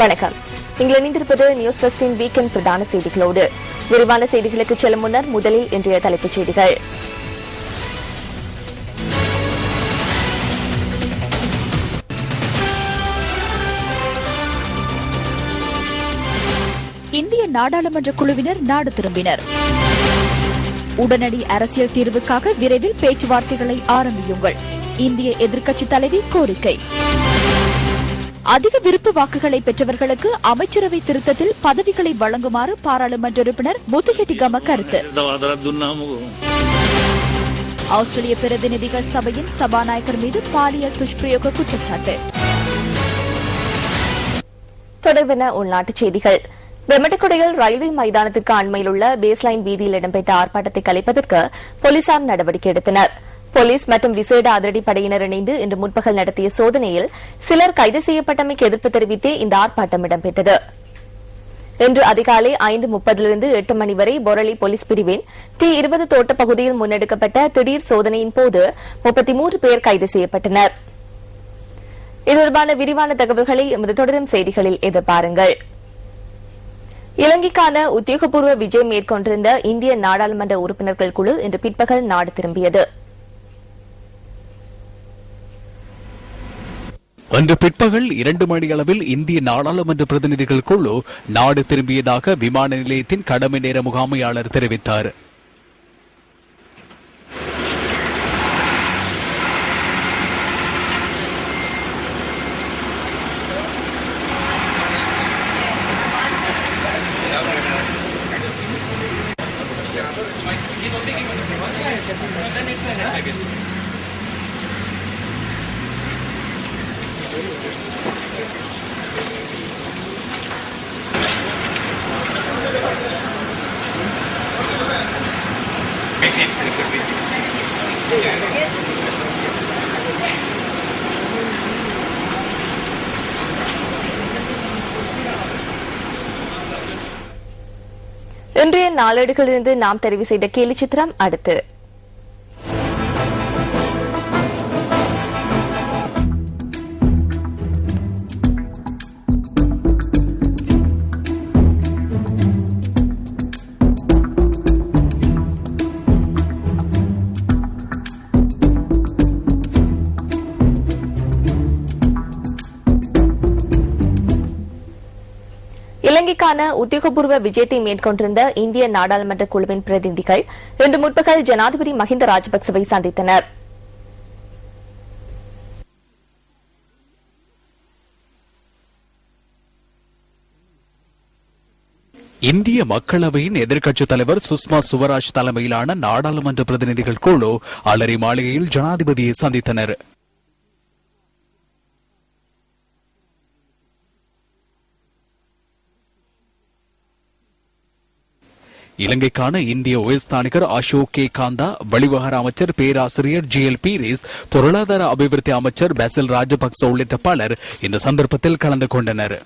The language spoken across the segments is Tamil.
வணக்கம். நீங்கள் இணைந்திருப்பது நியூஸ் ஃபர்ஸ்டின் வீக்கெண்ட் பிரதான செய்திகளோடு. விரிவான செய்திகளுக்கு செல்லும் முன்னர் முதலில் இன்றைய தலைப்புச் செய்திகள். இந்திய நாடாளுமன்ற குழுவினர் நாடு திரும்பினர். உடனடி அரசியல் தீர்வுக்காக விரைவில் பேச்சுவார்த்தைகளை ஆரம்பியுங்கள். இந்திய எதிர்க்கட்சித் தலைவி கோரிக்கை. அதிக விருப்பு வாக்குகளை பெற்றவர்களுக்கு அமைச்சரவை திருத்தத்தில் பதவிகளை வழங்குமாறு பாராளுமன்ற உறுப்பினர் முத்துஹெட்டிகம கருத்து. ஆஸ்திரேலிய பிரதிநிதிகள் சபையின் சபாநாயகர் மீது பாலியல் துஷ்பிரயோக குற்றச்சாட்டு. தொடர்பான உள்நாட்டுச் செய்திகள். வெமட்டக்குடையில் ரயில்வே மைதானத்திற்கு அண்மையில் உள்ள பேஸ்லைன் வீதியில் இடம்பெற்ற ஆர்ப்பாட்டத்தை கலைப்பதற்கு போலீசார் நடவடிக்கை எடுத்தனர். போலீஸ் மற்றும் விசேட அதிரடிப்படையினர் இணைந்து இன்று முற்பகல் நடத்திய சோதனையில் சிலர் கைது செய்யப்பட்டமைக்கு எதிர்ப்பு தெரிவித்தே இந்த ஆர்ப்பாட்டம் இடம்பெற்றது. இன்று அதிகாலை 5:30 8 மணி வரை பொரளி போலீஸ் பிரிவின் T20 தோட்ட பகுதியில் முன்னெடுக்கப்பட்ட திடீர் சோதனையின் போது 33 பேர் கைது செய்யப்பட்டனர். இது தொடர்பான விரிவான தகவல்களை எமது தொடரும் செய்திகளில் எதிர்பாருங்கள். இலங்கைக்கான உத்தியோகபூர்வ விஜயம் மேற்கொண்டிருந்த இந்திய நாடாளுமன்ற உறுப்பினர்கள் குழு இன்று பிற்பகல் நாடு திரும்பியது. இன்று பிற்பகல் 2 மணியளவில் இந்திய நாடாளுமன்ற பிரதிநிதிகள் குழு நாடு திரும்பியதாக விமான நிலையத்தின் கடமை நேர முகாமையாளர் தெரிவித்தார். இன்றைய நாளேடுகளிலிருந்து நாம் தெரிவு செய்த கேலி சித்திரம் அடுத்து. இலங்கைக்கான உத்தியோகபூர்வ விஜயத்தை மேற்கொண்டிருந்த இந்திய நாடாளுமன்ற குழுவின் பிரதிநிதிகள் இன்று முற்பகல் ஜனாதிபதி மஹிந்த ராஜபக்சவை சந்தித்தனர். இந்திய மக்களவையின் எதிர்க்கட்சித் தலைவர் சுஷ்மா சுவராஜ் தலைமையிலான நாடாளுமன்ற பிரதிநிதிகள் குழு அலரி மாளிகையில் ஜனாதிபதியை சந்தித்தனர். இலங்கைக்கான இந்திய உயர்ஸ்தானிகர் அசோக் கே காந்தா, வெளிவகார அமைச்சர் பேராசிரியர் GL பீரிஸ், பொருளாதார அபிவிருத்தி அமைச்சர் பெசில் ராஜபக்ச உள்ளிட்ட பலர் இந்த சந்தர்ப்பத்தில் கலந்து கொண்டனர்.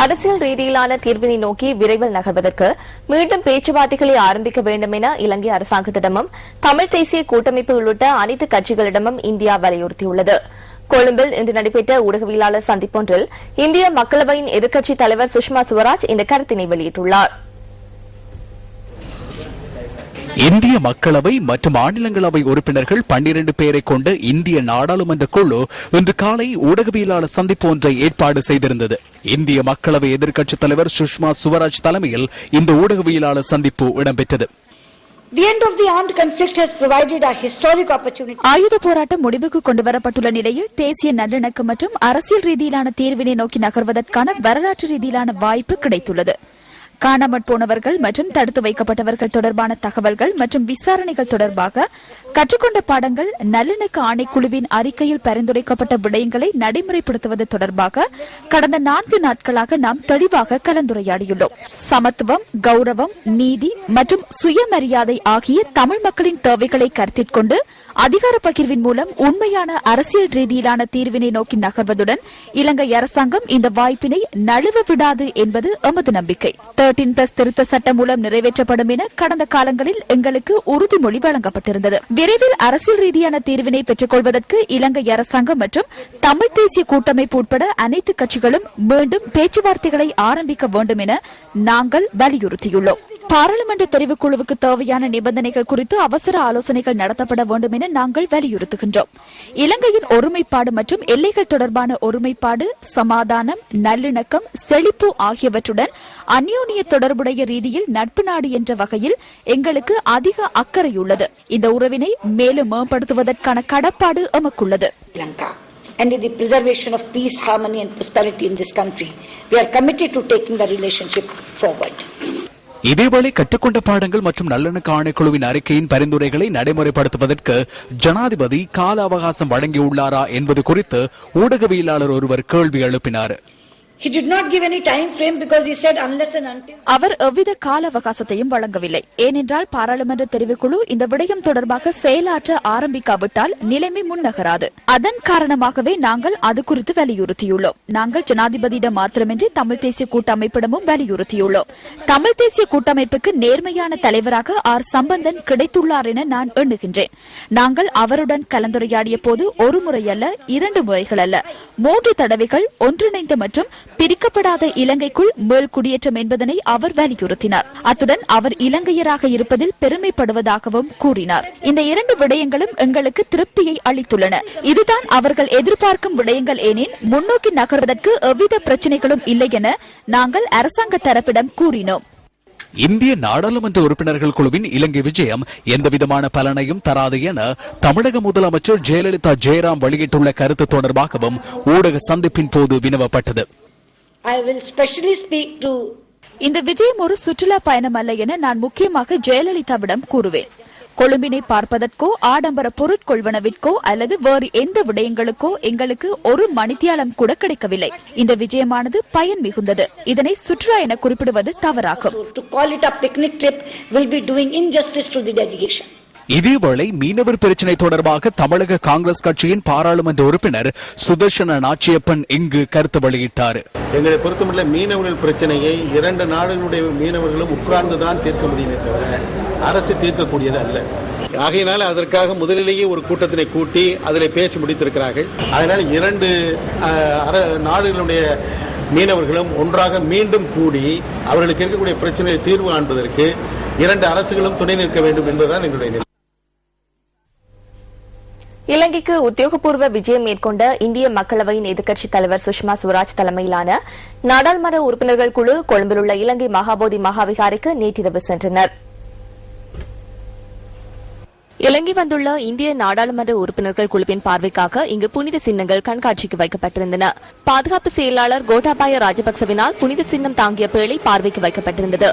அரசியல் ரீதியிலான தீர்வினை நோக்கி விரைவில் நகர்வதற்கு மீண்டும் பேச்சுவார்த்தைகளை ஆரம்பிக்க வேண்டும் என இலங்கை அரசாங்கத்திடமும் தமிழ் தேசிய கூட்டமைப்பு உள்ளிட்ட அனைத்து கட்சிகளிடமும் இந்தியா வலியுறுத்தியுள்ளது. கொழும்பில் இன்று நடைபெற்ற ஊடகவியலாளர் சந்திப்பொன்றில் இந்திய மக்களவையின் எதிர்க்கட்சித் தலைவர் சுஷ்மா சுவராஜ் இந்த கருத்தினை வெளியிட்டுள்ளார். இந்திய மக்களவை மற்றும் மாநிலங்களவை உறுப்பினர்கள் 12 பேரை கொண்ட இந்திய நாடாளுமன்ற குழு இன்று காலை ஊடகவியலாளர் சந்திப்பு ஒன்றை ஏற்பாடு செய்திருந்தது. இந்திய மக்களவை எதிர்க்கட்சித் தலைவர் சுஷ்மா சுவராஜ் தலைமையில் இந்த ஊடகவியலாளர் சந்திப்பு இடம்பெற்றது. ஆயுத போராட்டம் முடிவுக்கு கொண்டுவரப்பட்டுள்ள நிலையில் தேசிய நல்லிணக்கம் மற்றும் அரசியல் ரீதியிலான தீர்வினை நோக்கி நகர்வதற்கான வரலாற்று ரீதியிலான வாய்ப்பு கிடைத்துள்ளது. காணாமற் போனவர்கள் மற்றும் தடுத்து வைக்கப்பட்டவர்கள் தொடர்பான தகவல்கள் மற்றும் விசாரணைகள் தொடர்பாக கற்றுக்கொண்ட பாடங்கள், நல்லிணக்க ஆணைக்குழுவின் அறிக்கையில் பரிந்துரைக்கப்பட்ட விடயங்களை நடைமுறைப்படுத்துவது தொடர்பாக கடந்த 4 நாட்களாக நாம் தெளிவாக கலந்துரையாடியுள்ளோம். சமத்துவம், கௌரவம், நீதி மற்றும் சுயமரியாதை ஆகிய தமிழ் மக்களின் தேவைகளை கருத்தில் கொண்டு அதிகார பகிர்வின் மூலம் உண்மையான அரசியல் ரீதியிலான தீர்வினை நோக்கி நகர்வதுடன் இலங்கை அரசாங்கம் இந்த வாய்ப்பினை நழுவ விடாது என்பது எமது நம்பிக்கை. 13+ திருத்த சட்டம் மூலம் நிறைவேற்றப்படும் என கடந்த காலங்களில் எங்களுக்கு உறுதிமொழி வழங்கப்பட்டிருந்தது. விரைவில் அரசியல் ரீதியான தீர்வினை பெற்றுக் கொள்வதற்கு இலங்கை அரசாங்கம் மற்றும் தமிழ் தேசிய கூட்டமைப்பு உட்பட அனைத்து கட்சிகளும் மீண்டும் பேச்சுவார்த்தைகளை ஆரம்பிக்க வேண்டும் என நாங்கள் வலியுறுத்தியுள்ளோம். பாராளுமன்ற தெரிவுக்குழுவுக்கு தேவையான நிபந்தனைகள் குறித்து அவசர ஆலோசனைகள் நடத்தப்பட வேண்டும் என நாங்கள் வலியுறுத்துகின்றோம். இலங்கையின் ஒருமைப்பாடு மற்றும் எல்லைகள் தொடர்பான ஒருமைப்பாடு, சமாதானம், நல்லிணக்கம், செழிப்பு ஆகியவற்றுடன் அந்யோன்ய தொடர்புடைய ரீதியில் நட்பு நாடு என்ற வகையில் எங்களுக்கு அதிக அக்கறையுள்ளது. இந்த உறவினை மேலும் மேம்படுத்துவதற்கான கடப்பாடு எமக்குள்ளது. And in the preservation of peace, harmony and prosperity in this country, we are committed to taking the relationship forward. இதேவேளை கற்றுக்கொண்ட பாடங்கள் மற்றும் நல்லிணக்க ஆணைக்குழுவின் அறிக்கையின் பரிந்துரைகளை நடைமுறைப்படுத்துவதற்கு ஜனாதிபதி கால அவகாசம் வழங்கியுள்ளாரா என்பது குறித்து ஊடகவியலாளர் ஒருவர் கேள்வி எழுப்பினார். He did not give any time frame because he said unless and until. அவர் எவ்வித கால அவகாசத்தையும் வழங்கவில்லை. ஏனென்றால் பாராளுமன்ற தெரிவுக்குழு இந்த விடயம் தொடர்பாக செயலாற்ற ஆரம்பிக்காவிட்டால் நிலைமை முன்னகராது. அதன் காரணமாகவே நாங்கள் அது குறித்து வலியுறுத்தியுள்ளோம். நாங்கள் ஜனாதிபதியிடம் மாத்திரமின்றி தமிழ் தேசிய கூட்டமைப்பிடமும் வலியுறுத்தியுள்ளோம். தமிழ் தேசிய கூட்டமைப்புக்கு நேர்மையான தலைவராக ஆர் சம்பந்தன் கிடைத்துள்ளார் என நான் எண்ணுகின்றேன். நாங்கள் அவருடன் கலந்துரையாடிய போது ஒரு முறை அல்ல, 2 முறைகள் அல்ல, 3 தடவைகள் ஒன்றிணைந்த மற்றும் பிரிக்கப்படாத இலங்கைக்குள் மேல் குடியேற்றம் என்பதனை அவர் வலியுறுத்தினார். அத்துடன் அவர் இலங்கையராக இருப்பதில் பெருமைப்படுவதாகவும் கூறினார். இந்த 2 விடயங்களும் எங்களுக்கு திருப்தியை அளித்துள்ளன. இதுதான் அவர்கள் எதிர்பார்க்கும் விடயங்கள். ஏனெனில் முன்னோக்கி நகர்வதற்கு எவ்வித பிரச்சினைகளும் இல்லை என நாங்கள் அரசாங்க தரப்பிடம் கூறினோம். இந்திய நாடாளுமன்ற உறுப்பினர்கள் குழுவின் இலங்கை விஜயம் எந்தவிதமான பலனையும் தராது என தமிழக முதலமைச்சர் ஜெயலலிதா ஜெயராம் வெளியிட்டுள்ள கருத்து தொடர்பாகவும் ஊடக சந்திப்பின் போது வினவப்பட்டது. I will specially speak to. இந்த விஜயம் ஒரு சுற்றுலா பயணம் அல்ல என நான் முக்கியமாக ஜெயலலிதாவிடம் கூறுவேன். கொழும்பினை பார்ப்பதற்கோ ஆடம்பர பொருட்கொள்வனவிற்கோ அல்லது வேறு எந்த விடயங்களுக்கோ எங்களுக்கு ஒரு மணித்தியாலம் கூட கிடைக்கவில்லை. இந்த விஜயமானது பயன் மிகுந்தது. இதனை சுற்றுலா என குறிப்பிடுவது தவறாகும். To call it a picnic trip will be doing injustice to the delegation. இதேவேளை மீனவர் பிரச்சினை தொடர்பாக தமிழக காங்கிரஸ் கட்சியின் பாராளுமன்ற உறுப்பினர் சுதர்சன நாச்சியப்பன் இங்கு கருத்து வெளியிட்டார். எங்களை பொறுத்தமட்டில் மீனவர்கள் பிரச்சனையை 2 நாடுகளுடைய மீனவர்களும் உட்கார்ந்துதான் தீர்க்க முடியுமே தவிர அரசு தீர்க்கக்கூடியது அல்ல. ஆகையினால அதற்காக முதலிலேயே ஒரு கூட்டத்தினை கூட்டி அதில் பேசி முடித்திருக்கிறார்கள். அதனால் 2 நாடுகளுடைய மீனவர்களும் ஒன்றாக மீண்டும் கூடி அவர்களுக்கு இருக்கக்கூடிய பிரச்சனையை தீர்வு காண்பதற்கு 2 அரசுகளும் துணை நிற்க வேண்டும் என்பதுதான் எங்களுடைய நிலை. இலங்கைக்கு உத்தியோகபூர்வ விஜயம் மேற்கொண்ட இந்திய மக்களவையின் எதிர்க்கட்சித் தலைவர் சுஷ்மா சுவராஜ் தலைமையிலான நாடாளுமன்ற உறுப்பினர்கள் குழு கொழும்பில் உள்ள இலங்கை மகாபோதி மகாவிகாரைக்கு நேற்றிரவு சென்றனர். இலங்கை வந்துள்ள இந்திய நாடாளுமன்ற உறுப்பினர்கள் குழுவின் பார்வைக்காக இங்கு புனித சின்னங்கள் கண்காட்சிக்கு வைக்கப்பட்டிருந்தன. பாதுகாப்பு செயலாளர் கோட்டாபாய ராஜபக்சவினால் புனித சின்னம் தாங்கிய பேழை பார்வைக்கு வைக்கப்பட்டிருந்தது.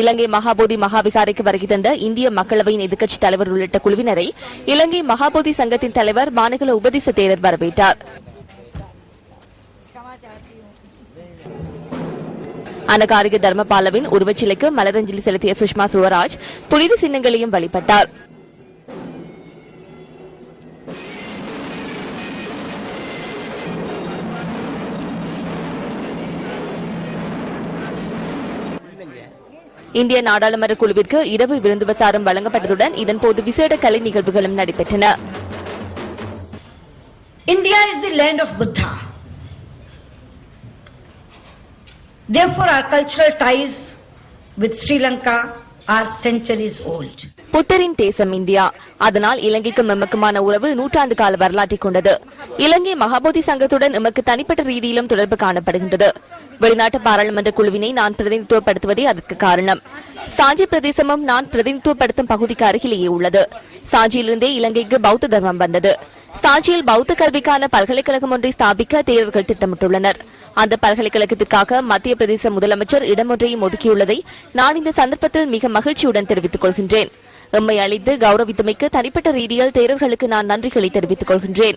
இலங்கை மகாபோதி மகாவிகாரைக்கு வருகை தந்த இந்திய மக்களவையின் எதிர்க்கட்சித் தலைவர் உள்ளிட்ட குழுவினரை இலங்கை மகாபோதி சங்கத்தின் தலைவர் மாநகர உபதேச தேரர் வரவேற்றார். அனகாரிக தர்மபாலவின் உருவச்சிலைக்கு மலரஞ்சலி செலுத்திய சுஷ்மா சுவராஜ் புனித சின்னங்களையும் வழிபட்டார். இந்திய நாடாளுமன்ற குழுவிற்கு இரவு விருந்துபசாரம் வழங்கப்பட்டதுடன் இதன்போது விசேட கலை நிகழ்வுகளும் நடைபெற்றன. India is the land of Buddha. Therefore, our cultural ties with Sri Lanka are centuries old. புத்தரின் தேசம் இந்தியா. அதனால் இலங்கைக்கும் எமக்குமான உறவு நூற்றாண்டு கால வரலாற்றை கொண்டது. இலங்கை மகாபோதி சங்கத்துடன் எமக்கு தனிப்பட்ட ரீதியிலும் தொடர்பு காணப்படுகின்றது. வெளிநாட்டு பாராளுமன்ற குழுவினை நான் பிரதிநிதித்துவப்படுத்துவதே அதற்கு காரணம். சாஞ்சி பிரதேசமும் நான் பிரதிநிதித்துவப்படுத்தும் பகுதிக்கு அருகிலேயே உள்ளது. சாஞ்சியிலிருந்தே இலங்கைக்கு பௌத்த தர்மம் வந்தது. சாஞ்சியில் பௌத்த கல்விக்கான பல்கலைக்கழகம் ஒன்றை ஸ்தாபிக்க தேரர்கள் திட்டமிட்டுள்ளனர். அந்த பல்கலைக்கழகத்திற்காக மத்திய பிரதேச முதலமைச்சர் இடம் ஒன்றையும் ஒதுக்கியுள்ளதை நான் இந்த சந்தர்ப்பத்தில் மிக மகிழ்ச்சியுடன் தெரிவித்துக் கொள்கின்றேன். எம்மை அளித்து கௌரவித்தமைக்கு தனிப்பட்ட ரீதியில் தேரர்களுக்கு நான் நன்றிகளை தெரிவித்துக் கொள்கின்றேன்.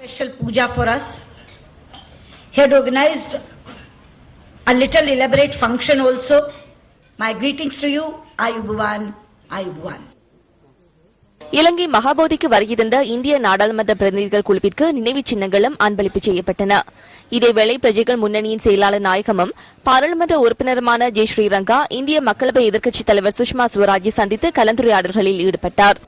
He had organized a little elaborate function also My greetings to you. Ayubuwan, Ayubuwan. இலங்கை மகாபோதிக்கு வருகிருந்த இந்திய நாடாளுமன்ற பிரதிநிதிகள் குழுவிற்கு நினைவுச் சின்னங்களும் அன்பளிப்பு செய்யப்பட்டன. இதேவேளை பிரஜைகள் முன்னணியின் செயலாளர் நாயகமும் பாராளுமன்ற உறுப்பினருமான ஜெய் ஸ்ரீரங்கா இந்திய மக்களவை எதிர்க்கட்சித் தலைவர் சுஷ்மா ஸ்வராஜை சந்தித்து கலந்துரையாடல்களில் ஈடுபட்டார்.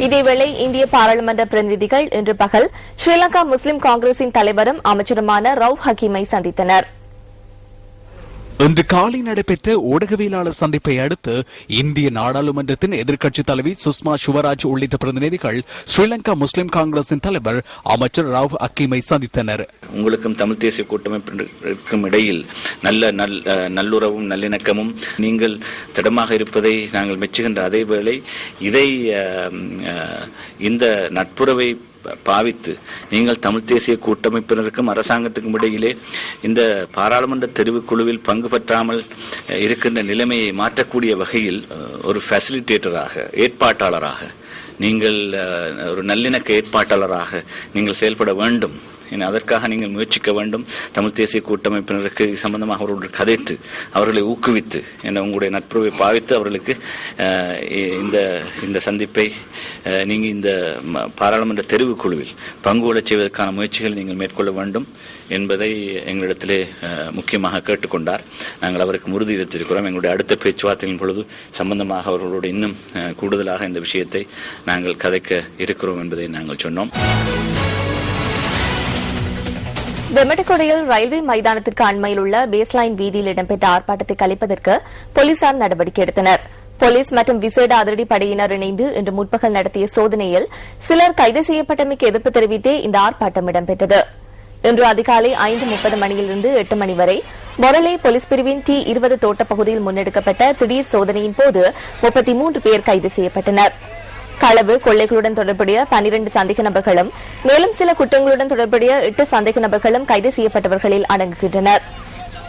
இதேவேளை இந்திய பாராளுமன்ற பிரதிநிதிகள் இன்று பகல் ஸ்ரீலங்கா முஸ்லிம் காங்கிரசின் தலைவரும் அமைச்சருமான ரவுப் ஹக்கீமை சந்தித்தனர். இன்று காலை நடைபெற்ற ஊடகவியலாளர் சந்திப்பை அடுத்து இந்திய நாடாளுமன்றத்தின் எதிர்க்கட்சித் தலைவி சுஷ்மா சுவராஜ் உள்ளிட்ட பிரதிநிதிகள் ஸ்ரீலங்கா முஸ்லிம் காங்கிரசின் தலைவர் அமைச்சர் ரவுப் ஹக்கீமை சந்தித்தனர். உங்களுக்கும் தமிழ் தேசிய கூட்டமைப்பிற்கும் இடையில் நல்லுறவும் நல்லிணக்கமும் நீங்கள் திடமாக இருப்பதை நாங்கள் மெச்சுகின்ற அதேவேளை இந்த நட்புறவை பாவித்து நீங்கள் தமிழ் தேசிய கூட்டமைப்பினருக்கும் அரசாங்கத்துக்கும் இடையிலே இந்த பாராளுமன்ற தெரிவுக்குழுவில் பங்கு பெற்றாமல் இருக்கின்ற நிலைமையை மாற்றக்கூடிய வகையில் ஒரு ஃபெசிலிட்டேட்டராக ஏற்பாட்டாளராக நீங்கள் ஒரு நல்லிணக்க ஏற்பாட்டாளராக நீங்கள் செயல்பட வேண்டும். அதற்காக நீங்கள் முயற்சிக்க வேண்டும். தமிழ் தேசிய கூட்டமைப்பினருக்கு சம்பந்தமாக அவர்களுடன் கதைத்து அவர்களை ஊக்குவித்து உங்களுடைய நட்புறவை பாவித்து அவர்களுக்கு இந்த சந்திப்பை நீங்கள் இந்த பாராளுமன்ற தெரிவுக்குழுவில் பங்கு கொள்ளச் செய்வதற்கான முயற்சிகளை நீங்கள் மேற்கொள்ள வேண்டும் என்பதை எங்களிடத்திலே முக்கியமாக கேட்டுக்கொண்டார். நாங்கள் அவருக்கு உறுதியளித்திருக்கிறோம். எங்களுடைய அடுத்த பேச்சுவார்த்தையின் பொழுது சம்பந்தமாக அவர்களோடு இன்னும் கூடுதலாக இந்த விஷயத்தை நாங்கள் கதைக்க இருக்கிறோம் என்பதை நாங்கள் சொன்னோம். வெமட்டக்கொடையில் ரயில்வே மைதானத்திற்கு அண்மையில் உள்ள பேஸ்லைன் வீதியில் இடம்பெற்ற ஆர்ப்பாட்டத்தை கலைப்பதற்கு போலீசார் நடவடிக்கை எடுத்தனர். போலீஸ் மற்றும் விசேட அதிரடி படையினர் இணைந்து இன்று முற்பகல் நடத்திய சோதனையில் சிலர் கைது செய்யப்பட்டமைக்கு எதிர்ப்பு தெரிவித்தே இந்த ஆர்ப்பாட்டம் இடம்பெற்றது. இன்று அதிகாலை 5:30 மணியிலிருந்து 8 மணி வரை மொரலே போலீஸ் பிரிவின் T20 தோட்ட பகுதியில் முன்னெடுக்கப்பட்ட திடீர் சோதனையின் போது 33 பேர் கைது செய்யப்பட்டனர். களவு கொள்ளைகளுடன் தொடர்புடைய 12 சந்தேக நபர்களும் மேலும் சில குற்றங்களுடன் தொடர்புடைய 8 சந்தேக நபர்களும் கைது செய்யப்பட்டவர்களில் அடங்குகின்றனர்.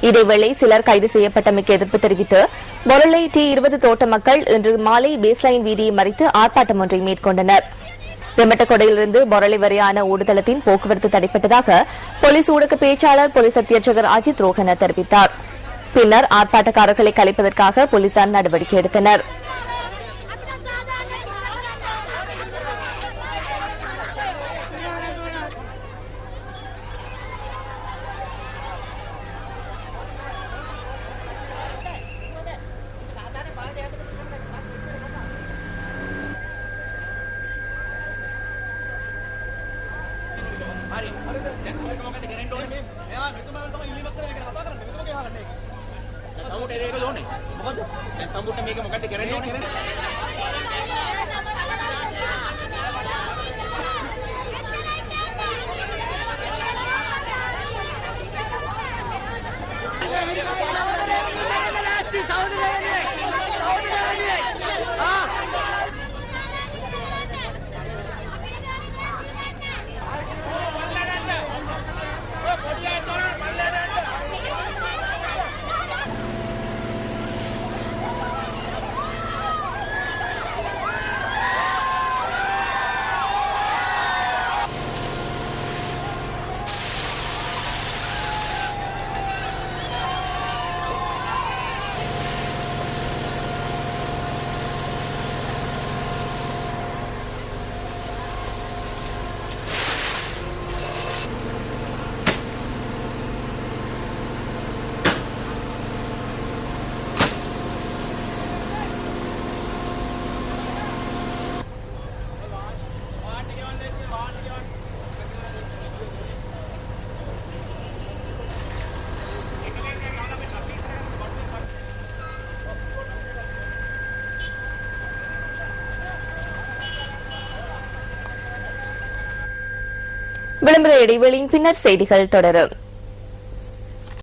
இதேவேளை சிலர் கைது செய்யப்பட்டமைக்கு எதிர்ப்பு தெரிவித்து மொரலை T20 தோட்ட மக்கள் இன்று மாலை பேஸ்லைன் வீதியை மறித்து ஆர்ப்பாட்டம் ஒன்றை மேற்கொண்டனர். வெமட்டக்கொடையிலிருந்து மொரலை வரையான ஓடுதளத்தின் போக்குவரத்து தடைப்பட்டதாக போலீஸ் ஊடக பேச்சாளர் போலீஸ் அத்தியட்சகர் அஜித் ரோஹன தெரிவித்தார். பின்னர் ஆர்ப்பாட்டக்காரர்களை கலைப்பதற்காக போலீசார் நடவடிக்கை எடுத்தனர். விளம்பர இடைவெளியின் பின்னர் செய்திகள் தொடரும்.